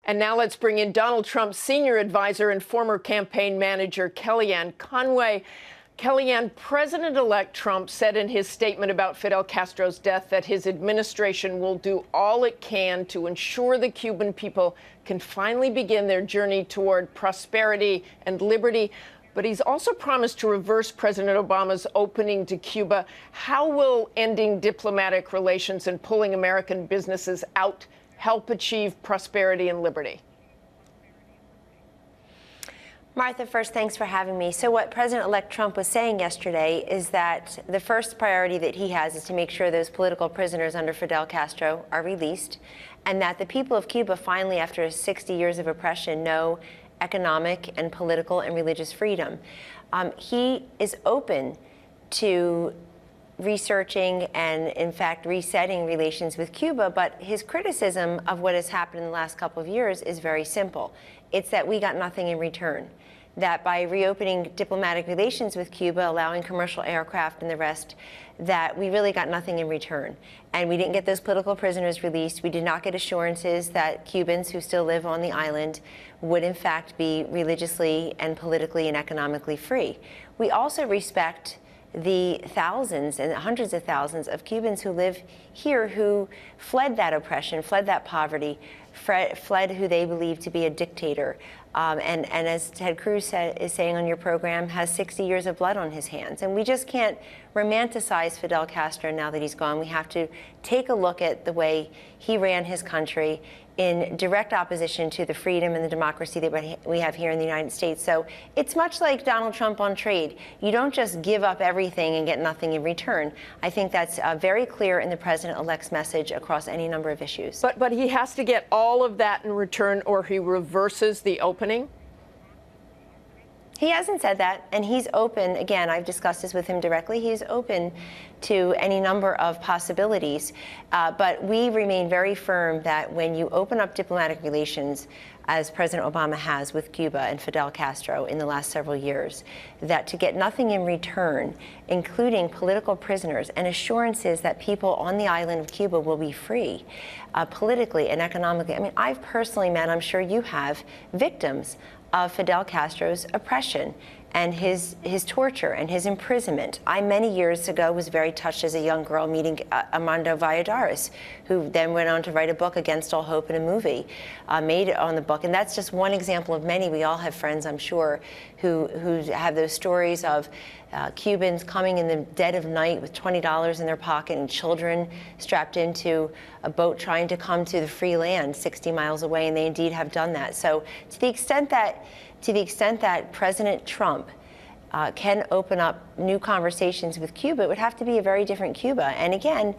And now let's bring in Donald Trump's senior advisor and former campaign manager, Kellyanne Conway. Kellyanne, President-elect Trump said in his statement about Fidel Castro's death that his administration will do all it can to ensure the Cuban people can finally begin their journey toward prosperity and liberty. But he's also promised to reverse President Obama's opening to Cuba. How will ending diplomatic relations and pulling American businesses out help achieve prosperity and liberty? Martha, first, thanks for having me. So what President-elect Trump was saying yesterday is that the first priority that he has is to make sure those political prisoners under Fidel Castro are released, and that the people of Cuba finally, after 60 years of oppression, know economic and political and religious freedom. He is open to researching and, in fact, resetting relations with Cuba, but his criticism of what has happened in the last couple of years is very simple. It's that we got nothing in return. That by reopening diplomatic relations with Cuba, allowing commercial aircraft and the rest, that we really got nothing in return. And we didn't get those political prisoners released. We did not get assurances that Cubans who still live on the island would in fact be religiously and politically and economically free. We also respect the thousands and hundreds of thousands of Cubans who live here who fled that oppression, fled that poverty, fled who they believe to be a dictator. And as Ted Cruz is saying on your program, has 60 years of blood on his hands. And we just can't romanticize Fidel Castro now that he's gone. We have to take a look at the way he ran his country in direct opposition to the freedom and the democracy that we have here in the United States. So it's much like Donald Trump on trade. You don't just give up everything and get nothing in return. I think that's very clear in the President-elect's message across any number of issues. But he has to get all of that in return or he reverses the opening? He hasn't said that, and he's open. Again, I've discussed this with him directly. He's open to any number of possibilities, but we remain very firm that when you open up diplomatic relations, as President Obama has with Cuba and Fidel Castro in the last several years, that to get nothing in return, including political prisoners and assurances that people on the island of Cuba will be free, politically and economically. I mean, I've personally met, I'm sure you have, victims of Fidel Castro's oppression and his torture and his imprisonment. I, many years ago, was very touched as a young girl meeting Armando Valladares, who then went on to write a book, Against All Hope, and a movie made on the book. And that's just one example of many. We all have friends, I'm sure, who have those stories of Cubans coming in the dead of night with $20 in their pocket and children strapped into a boat trying to come to the free land 60 miles away, and they indeed have done that. So to the extent that President Trump can open up new conversations with Cuba, it would have to be a very different Cuba. And again,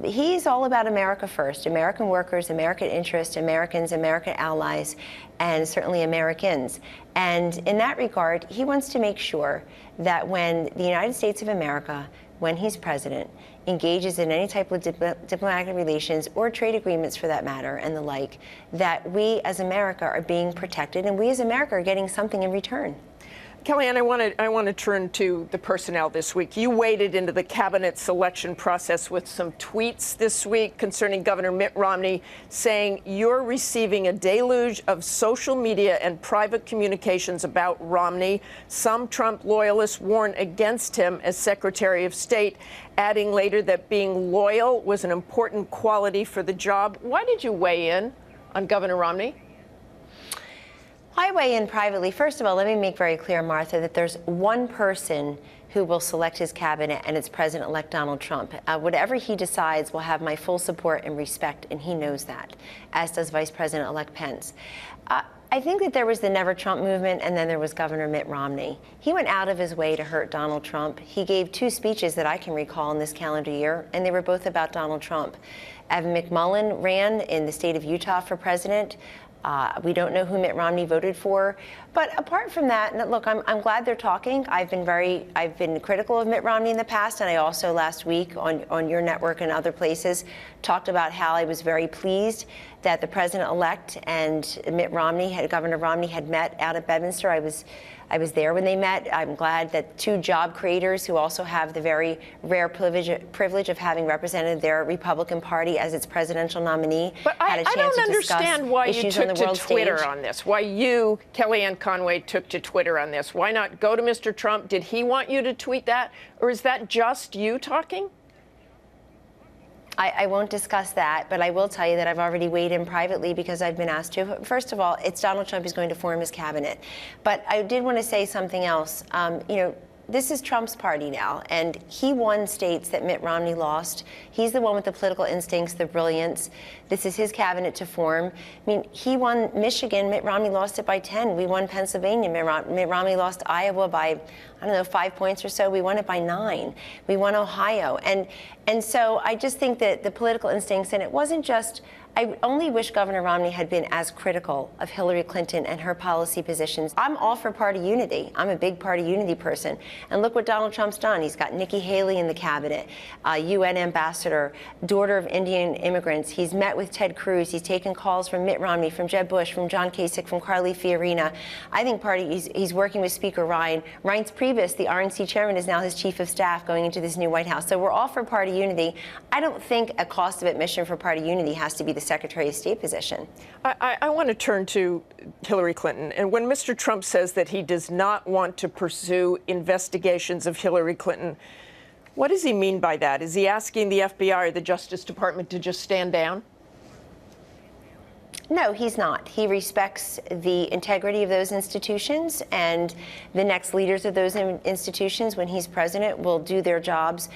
he's all about America first, American workers, American interests, Americans, American allies, and certainly Americans. And in that regard, he wants to make sure that when the United States of America, when he's president, engages in any type of diplomatic relations or trade agreements for that matter and the like, that we as America are being protected and we as America are getting something in return. Kellyanne, I want to turn to the personnel this week. You waded into the cabinet selection process with some tweets this week concerning Governor Mitt Romney, saying you're receiving a deluge of social media and private communications about Romney. Some Trump loyalists warn against him as Secretary of State, adding later that being loyal was an important quality for the job. Why did you weigh in on Governor Romney? I weigh in privately. First of all, let me make very clear, Martha, that there's one person who will select his cabinet, and it's President-elect Donald Trump. Whatever he decides will have my full support and respect, and he knows that, as does Vice President-elect Pence. I think that there was the Never Trump movement, and then there was Governor Mitt Romney. He went out of his way to hurt Donald Trump. He gave two speeches that I can recall in this calendar year, and they were both about Donald Trump. Evan McMullin ran in the state of Utah for president. We don't know who Mitt Romney voted for. But apart from that, and look, I'm glad they're talking. I've been critical of Mitt Romney in the past, and I also last week on your network and other places talked about how I was very pleased that the president-elect and Governor Romney had met out at Bedminster. I was there when they met. I'm glad that two job creators who also have the very rare privilege of having represented their Republican Party as its presidential nominee had a chance to discuss issues on on the world stage. Why you took to Twitter on this? Why you, Kellyanne Conway, took to Twitter on this? Why not go to Mr. Trump? Did he want you to tweet that? Or is that just you talking? I won't discuss that, but I will tell you that I've already weighed in privately because I've been asked to. First of all, it's Donald Trump who's going to form his cabinet. But I did want to say something else. This is Trump's party now, and he won states that Mitt Romney lost. He's the one with the political instincts, the brilliance. This is his cabinet to form. I mean, he won Michigan. Mitt Romney lost it by 10. We won Pennsylvania. Mitt Romney lost Iowa by, 5 points or so. We won it by 9. We won Ohio. And so I just think that the political instincts, and it wasn't just, I only wish Governor Romney had been as critical of Hillary Clinton and her policy positions. I'm all for party unity. I'm a big party unity person. And look what Donald Trump's done. He's got Nikki Haley in the cabinet, UN ambassador, daughter of Indian immigrants. He's met with Ted Cruz. He's taken calls from Mitt Romney, from Jeb Bush, from John Kasich, from Carly Fiorina. I think he's working with Speaker Ryan. Reince Priebus, the RNC chairman, is now his chief of staff going into this new White House. So we're all for party unity. I don't think a cost of admission for party unity has to be the Secretary of State position. I want to turn to Hillary Clinton. And when Mr. Trump says that he does not want to pursue investigations of Hillary Clinton, what does he mean by that? Is he asking the FBI or the Justice Department to just stand down? No, he's not. He respects the integrity of those institutions, and the next leaders of those institutions, when he's president, will do their jobs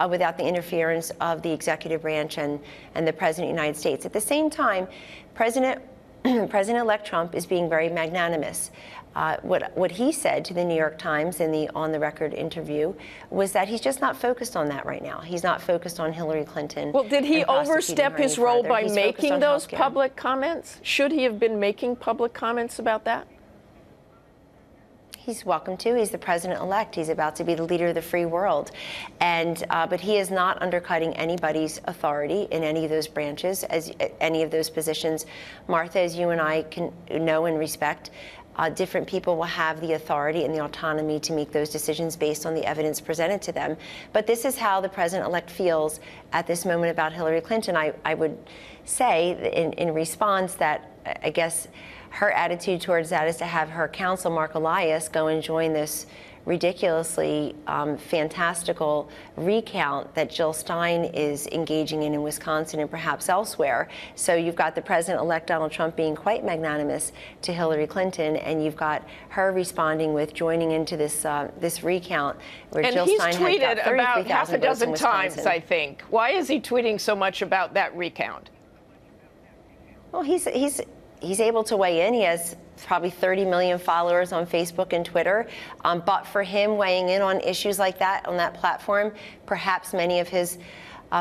without the interference of the executive branch and the President of the United States. At the same time, President-elect Trump is being very magnanimous. What he said to the New York Times in the on-the-record interview was that he's just not focused on that right now. He's not focused on Hillary Clinton. Well, did he overstep his role by making those public comments? Should he have been making public comments about that? He's welcome to. He's the president-elect. He's about to be the leader of the free world. But he is not undercutting anybody's authority in any of those branches, as any of those positions. Martha, as you and I can know and respect, different people will have the authority and the autonomy to make those decisions based on the evidence presented to them. But this is how the president-elect feels at this moment about Hillary Clinton. I would say in response that I guess her attitude towards that is to have her counsel, Mark Elias, go and join this ridiculously fantastical recount that Jill Stein is engaging in Wisconsin and perhaps elsewhere. So you've got the president-elect Donald Trump being quite magnanimous to Hillary Clinton, and you've got her responding with joining into this this recount where and Jill Stein has got 33,000 votes in Wisconsin. And he's tweeted about half a dozen times, I think. Why is he tweeting so much about that recount? Well, he's able to weigh in. He has probably 30 million followers on Facebook and Twitter. But for him weighing in on issues like that on that platform, perhaps many of his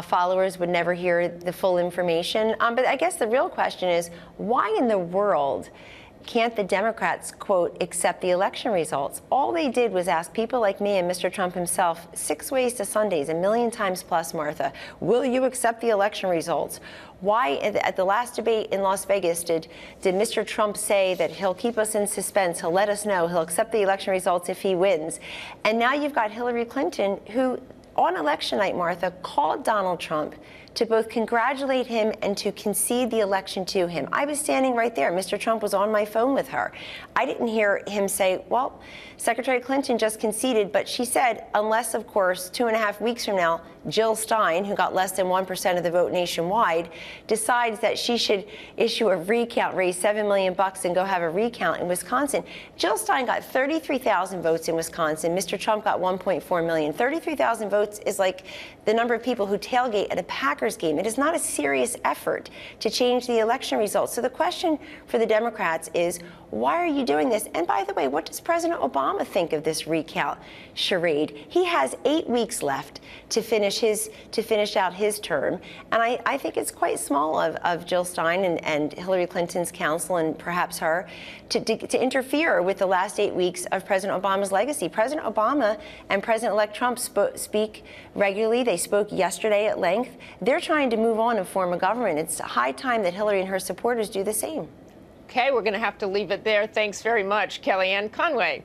followers would never hear the full information. But I guess the real question is, why in the world can't the Democrats, quote, accept the election results? All they did was ask people like me and Mr. Trump himself 6 ways to Sundays, 1 million times plus, Martha, will you accept the election results? Why, at the last debate in Las Vegas, did Mr. Trump say that he'll keep us in suspense, he'll let us know, he'll accept the election results if he wins? And now you've got Hillary Clinton, who on election night, Martha, called Donald Trump to both congratulate him and to concede the election to him. I was standing right there. Mr. Trump was on my phone with her. I didn't hear him say, well, Secretary Clinton just conceded, but she said, unless, of course, 2.5 weeks from now, Jill Stein, who got less than 1% of the vote nationwide, decides that she should issue a recount, raise $7 million and go have a recount in Wisconsin. Jill Stein got 33,000 votes in Wisconsin. Mr. Trump got 1.4 million. 33,000 votes is like the number of people who tailgate at a Packers game. It is not a serious effort to change the election results. So the question for the Democrats is, why are you doing this? And by the way, what does President Obama think of this recount charade? He has 8 weeks left to finish out his term, and I think it's quite small of Jill Stein and Hillary Clinton's counsel and perhaps her to interfere with the last 8 weeks of President Obama's legacy. President Obama and President-elect Trump speak regularly. They spoke yesterday at length. They're trying to move on and form a government. It's high time that Hillary and her supporters do the same. Okay, we're going to have to leave it there. Thanks very much, Kellyanne Conway.